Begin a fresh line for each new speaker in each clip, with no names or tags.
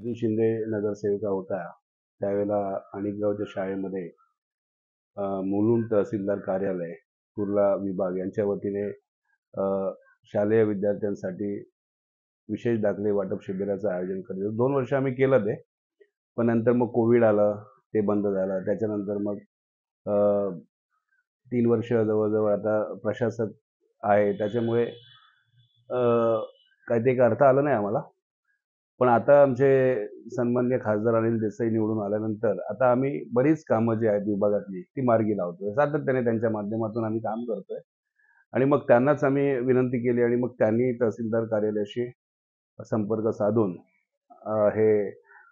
जी शिंदे नगरसेविका होता त्यावेळेला अणिकगावच्या शाळेमध्ये मुलुंड तहसीलदार कार्यालय कुर्ला विभाग यांच्या वतीने अ, शालेय विद्यार्थ्यांसाठी विशेष दाखले वाटप शिबिराचं आयोजन करत होतो. 2 वर्ष आम्ही केलं ते. पण नंतर मग कोविड आलं, ते बंद झालं. त्याच्यानंतर मग अ, 3 वर्ष जवळ-जवळ आता प्रशासक आहे. त्याच्यामुळे अ, काही ते करता आलं नाही आम्हाला. पण आता आमचे सन्माननीय खासदार अनिल देसाई निवडून आल्यानंतर आता आम्ही बरीच कामं जी आहेत विभागातली ती मार्गी लावतोय. सातत्याने त्यांच्या माध्यमातून आम्ही काम करतोय आणि मग त्यांनाच आम्ही विनंती केली आणि मग त्यांनी तहसीलदार कार्यालयाशी संपर्क साधून हे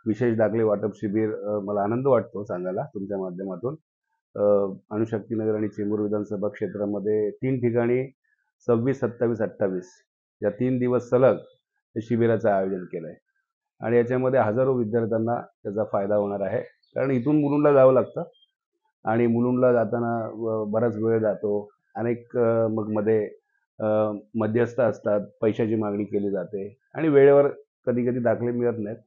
विशेष दाखले वाटप शिबिर मला आनंद वाटतो सांगायला तुमच्या माध्यमातून. अ, अणुशक्तीनगर आणि चेंबूर विधानसभा क्षेत्रामध्ये 3 ठिकाणी 26, 27, 28 या 3 दिवस सलग हे शिबिराचं आयोजन केलंय आणि याच्यामध्ये हजारो विद्यार्थ्यांना त्याचा फायदा होणार आहे. कारण इथून मुलुंडला जावं लागतं आणि मुलुंडला जाताना बराच वेळ जातो. अनेक मग मध्ये अ, मध्यस्थ असतात, पैशाची मागणी केली जाते आणि वेळेवर कधी-कधी दाखले मिळत नाहीत.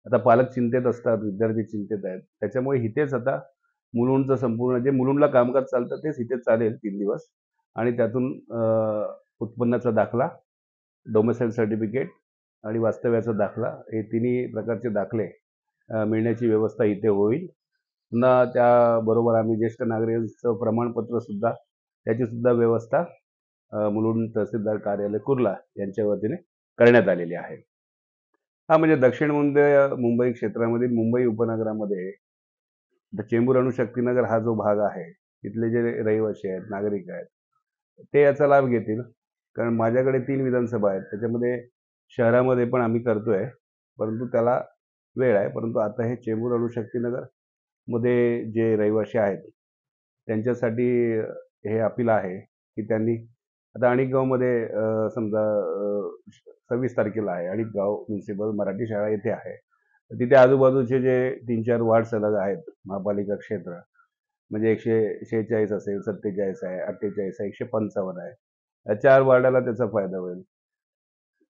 आता पालक चिंतेत असतात, विद्यार्थी चिंतेत आहेत. त्याच्यामुळे इथेच आता मुलुंडचं संपूर्ण जे मुलुंडला कामकाज चालतं तेच इथे चालेल 3 दिवस आणि त्यातून उत्पन्नाचा दाखला, डोमिसाईल सर्टिफिकेट आणि वास्तव्याचा दाखला हे तिन्ही प्रकारचे दाखले मिळण्याची व्यवस्था इथे होईल. पुन्हा त्याबरोबर आम्ही ज्येष्ठ नागरिकांचं प्रमाणपत्र सुद्धा त्याची सुद्धा व्यवस्था मुलुंड तहसीलदार कार्यालय कुर्ला यांच्या वतीने करण्यात आलेली आहे. म्हणजे दक्षिण मुंबई क्षेत्रामधील मुंबई उपनगरामध्ये चेंबूर अणुशक्तीनगर हा जो भाग आहे, तिथले जे रहिवासी आहेत, नागरिक आहेत, ते याचा लाभ घेतील. कारण माझ्याकडे 3 विधानसभा आहेत. त्याच्यामध्ये शहरामध्ये पण आम्ही करतोय, परंतु त्याला वेळ आहे. परंतु आता हे चेंबूर अणुशक्तीनगरमध्ये जे रहिवासी आहेत, त्यांच्यासाठी हे अपील आहे, की त्यांनी आता अणिकगावमध्ये समजा 26 तारखेला आहे. अणिकगाव म्युनिसिपल मराठी शाळा येथे आहे. तिथे आजूबाजूचे जे 3-4 वार्ड सलग आहेत, महापालिका क्षेत्र म्हणजे 146 असेल, 47 आहे, 48 आहे, 155 आहे. या 4 वार्डाला त्याचा फायदा होईल.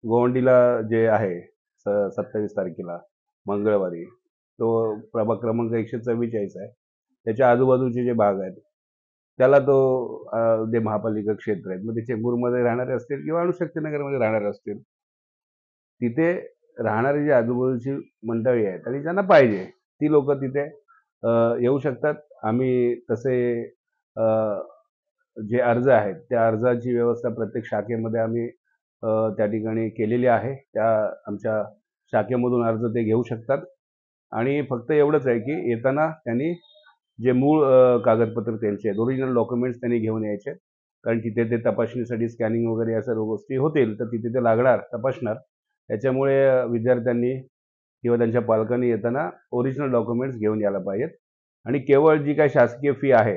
गोवंडीला जे आहे 27 तारखेला मंगळवारी, तो प्रभाग क्रमांक 144 आहे. त्याच्या आजूबाजूचे जे भाग आहेत, त्याला तो जे महापालिका क्षेत्र आहेत, मग ते चेंबूरमध्ये राहणारे असतील किंवा अणुशक्तीनगरमध्ये राहणारे असतील, तिथे राहणारी जी आजूबाजूची मंडळी आहेत आणि ज्यांना पाहिजे, ती लोकं तिथे येऊ शकतात. आम्ही तसे अ, जे अर्ज आहेत, त्या अर्जाची व्यवस्था प्रत्येक शाखेमध्ये आम्ही त्या ठिकाणी केलेली आहे. त्या आमच्या शाखेमधून अर्ज ते घेऊ शकतात आणि फक्त एवढंच आहे, की येताना त्यांनी जे मूळ कागदपत्र त्यांचे आहेत, ओरिजिनल डॉक्युमेंट्स त्यांनी घेऊन यायचे. कारण तिथे ते तपासणीसाठी स्कॅनिंग वगैरे या सर्व गोष्टी होतील, तर तिथे ते लागणार, तपासणार. त्याच्यामुळे विद्यार्थ्यांनी किंवा त्यांच्या पालकांनी येताना ओरिजिनल डॉक्युमेंट्स घेऊन यायला पाहिजेत आणि केवळ जी काही शासकीय फी आहे,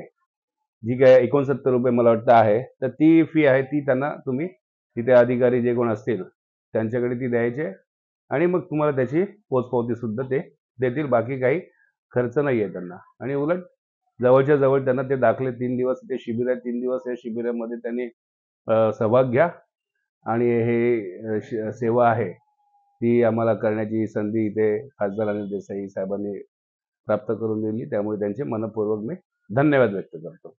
जी काही ₹69 मला वाटतं आहे, तर ती फी आहे ती त्यांना तुम्ही तिथे अधिकारी जे कोण असतील त्यांच्याकडे ती द्यायची आणि मग तुम्हाला त्याची पोचपावतीसुद्धा ते देतील. बाकी काही खर्च नाही आहे त्यांना आणि उलट जवळच्या जवळ त्यांना ते दाखले 3 दिवस ते शिबिर आहे. 3 दिवस या शिबिरामध्ये त्यांनी सहभाग घ्या आणि हे सेवा आहे ती आम्हाला करण्याची संधी इथे खासदार अनिल देसाई साहेबांनी प्राप्त करून दिली. त्यामुळे त्यांचे मनःपूर्वक मी धन्यवाद व्यक्त करतो.